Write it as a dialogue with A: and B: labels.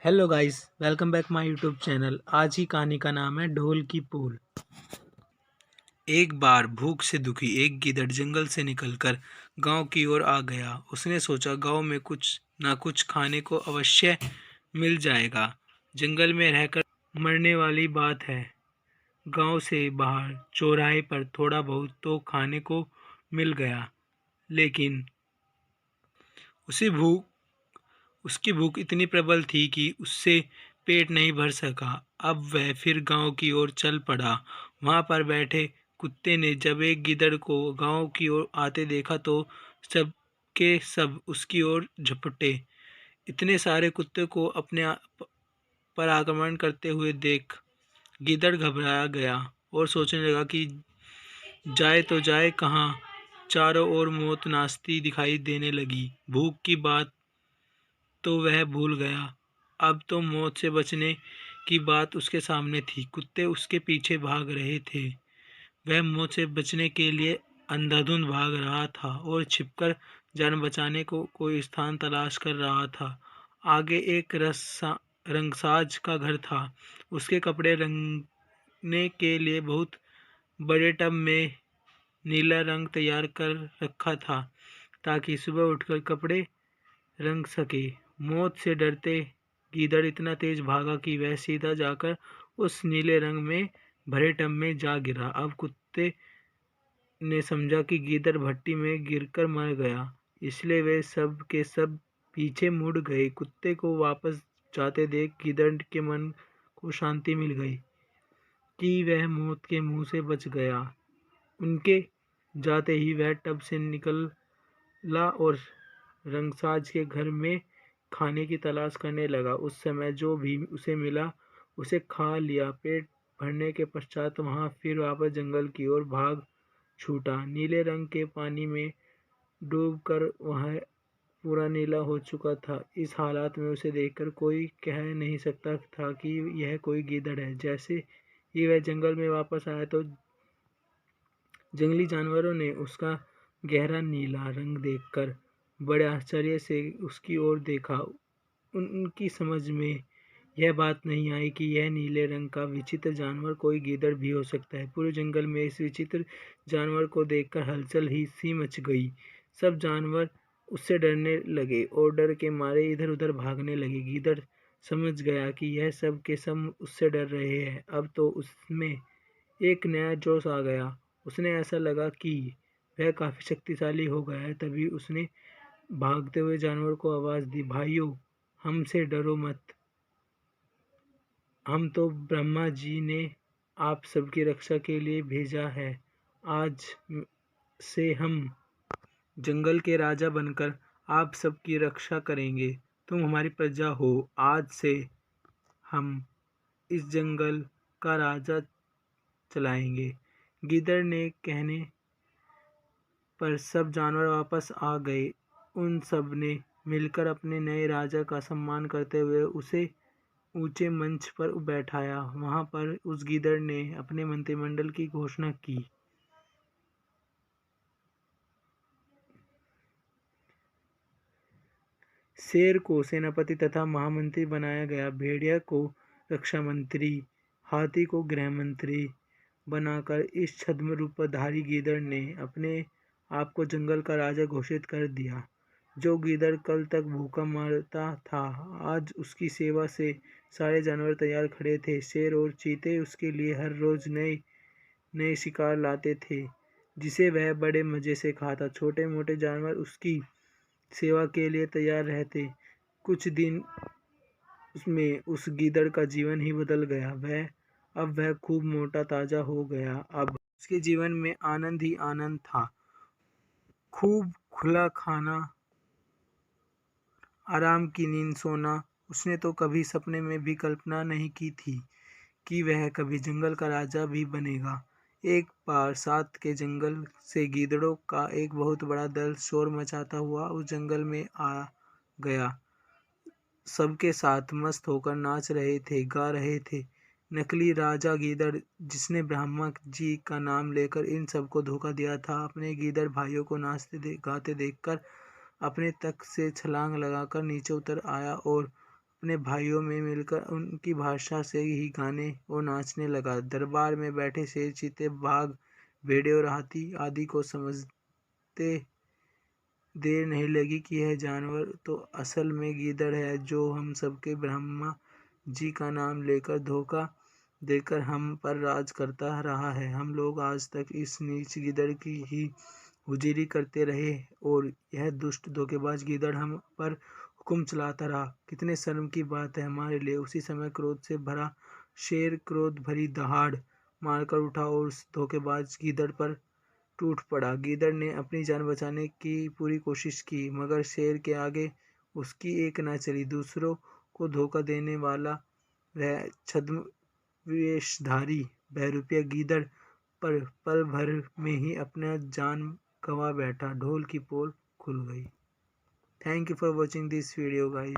A: Hello guys, welcome back my YouTube channel. आज की कहानी का नाम है ढोल की पोल। एक बार भूख से दुखी एक गीदड़ जंगल से निकलकर गांव की ओर आ गया। उसने सोचा गांव में कुछ ना कुछ खाने को अवश्य मिल जाएगा। जंगल में रहकर मरने वाली बात है। गांव से बाहर चौराहे पर थोड़ा बहुत तो खाने को मिल गया, लेकिन उसे भूख उसकी भूख इतनी प्रबल थी कि उससे पेट नहीं भर सका। अब वह फिर गांव की ओर चल पड़ा। वहां पर बैठे कुत्ते ने जब एक गिद्ध को गांव की ओर आते देखा तो सब के सब उसकी ओर झपटे। इतने सारे कुत्ते को अपने पर आक्रमण करते हुए देख गिद्ध घबरा गया और सोचने लगा कि जाए तो जाए कहाँ। चारों ओर मौत नाचती दिखाई देने लगी। भूख की बात तो वह भूल गया। अब तो मौत से बचने की बात उसके सामने थी। कुत्ते उसके पीछे भाग रहे थे। वह मौत से बचने के लिए अंधाधुंध भाग रहा था और छिपकर जान बचाने को कोई स्थान तलाश कर रहा था। आगे एक रंगसाज का घर था। उसके कपड़े रंगने के लिए बहुत बड़े टब में नीला रंग तैयार कर रखा था, ताकि सुबह उठकर कपड़े रंग सके। मौत से डरते गीदड़ इतना तेज भागा कि वह सीधा जाकर उस नीले रंग में भरे टब में जा गिरा। अब कुत्ते ने समझा कि गीदड़ भट्टी में गिरकर मर गया, इसलिए वे सब के सब पीछे मुड़ गए। कुत्ते को वापस जाते देख गीदड़ के मन को शांति मिल गई कि वह मौत के मुंह से बच गया। उनके जाते ही वह टब से निकला और रंगसाज के घर में खाने की तलाश करने लगा। उस समय जो भी उसे मिला उसे खा लिया। पेट भरने के पश्चात वहां फिर वापस जंगल की ओर भाग छूटा। नीले रंग के पानी में डूबकर वह पूरा नीला हो चुका था। इस हालात में उसे देखकर कोई कह नहीं सकता था कि यह कोई गीदड़ है। जैसे ही वह जंगल में वापस आया तो जंगली जानवरों ने उसका गहरा नीला रंग देखकर बड़े आश्चर्य से उसकी ओर देखा। उनकी समझ में यह बात नहीं आई कि यह नीले रंग का विचित्र जानवर कोई गीदड़ भी हो सकता है। पूरे जंगल में इस विचित्र जानवर को देखकर हलचल ही सी मच गई। सब जानवर उससे डरने लगे और डर के मारे इधर उधर भागने लगे। गीदड़ समझ गया कि यह सब के सब उससे डर रहे हैं। अब तो उसमें एक नया जोश आ गया। उसने ऐसा लगा कि वह काफी शक्तिशाली हो गया है। तभी उसने भागते हुए जानवर को आवाज दी, भाइयों, हमसे डरो मत। हम तो ब्रह्मा जी ने आप सबकी रक्षा के लिए भेजा है। आज से हम जंगल के राजा बनकर आप सबकी रक्षा करेंगे। तुम हमारी प्रजा हो। आज से हम इस जंगल का राजा चलाएंगे। गिद्ध ने कहने पर सब जानवर वापस आ गए। उन सब ने मिलकर अपने नए राजा का सम्मान करते हुए उसे ऊंचे मंच पर बैठाया। वहां पर उस गीदड़ ने अपने मंत्रिमंडल की घोषणा की। शेर को सेनापति तथा महामंत्री बनाया गया। भेड़िया को रक्षा मंत्री, हाथी को गृह मंत्री बनाकर इस छद्म रूपधारी गीदड़ ने अपने आप को जंगल का राजा घोषित कर दिया। जो गीदड़ कल तक भूखा मरता था, आज उसकी सेवा से सारे जानवर तैयार खड़े थे। शेर और चीते उसके लिए हर रोज नए नए शिकार लाते थे, जिसे वह बड़े मजे से खाता। छोटे मोटे जानवर उसकी सेवा के लिए तैयार रहते। कुछ दिन उसमें उस गीदड़ का जीवन ही बदल गया। अब वह खूब मोटा ताजा हो गया। अब उसके जीवन में आनंद ही आनंद था। खूब खुला खाना, आराम की नींद, सोना। उसने तो कभी सपने में भी कल्पना नहीं की थी कि वह कभी जंगल का राजा भी बनेगा। एक बार साथ के जंगल से गीदड़ों का एक बहुत बड़ा दल शोर मचाता हुआ उस जंगल में आ गया। सबके साथ मस्त होकर नाच रहे थे, गा रहे थे। नकली राजा गीदड़, जिसने ब्रह्मा जी का नाम लेकर इन सबको धोखा दिया था, अपने गीदड़ भाइयों को नाचते गाते देखकर अपने तख्त से छलांग लगाकर नीचे उतर आया और अपने भाइयों में मिलकर उनकी भाषा से ही गाने और नाचने लगा। दरबार में बैठे शेर, चीते, बाघ, भेड़े और हाथी आदि को समझते देर नहीं लगी कि यह जानवर तो असल में गीदड़ है, जो हम सबके ब्रह्मा जी का नाम लेकर धोखा देकर हम पर राज करता रहा है। हम लोग आज तक इस नीच गीदड़ की ही हुजीरी करते रहे और यह दुष्ट धोखेबाज गीदड़ हम पर हुक्म चलाता रहा। कितने शर्म की बात है हमारे लिए। उसी समय क्रोध से भरा शेर क्रोध भरी दहाड़ मारकर उठा और उस धोखेबाज गीदड़ पर टूट पड़ा। गीदड़ ने अपनी जान बचाने की पूरी कोशिश की, मगर शेर के आगे उसकी एक न चली। दूसरों को धोखा देने वाला वह छद्म वेशधारी बहरूपिया गीदड़ पर पल भर में ही अपना जान गंवा बैठा। ढोल की पोल खुल गई। Thank you for watching this video guys.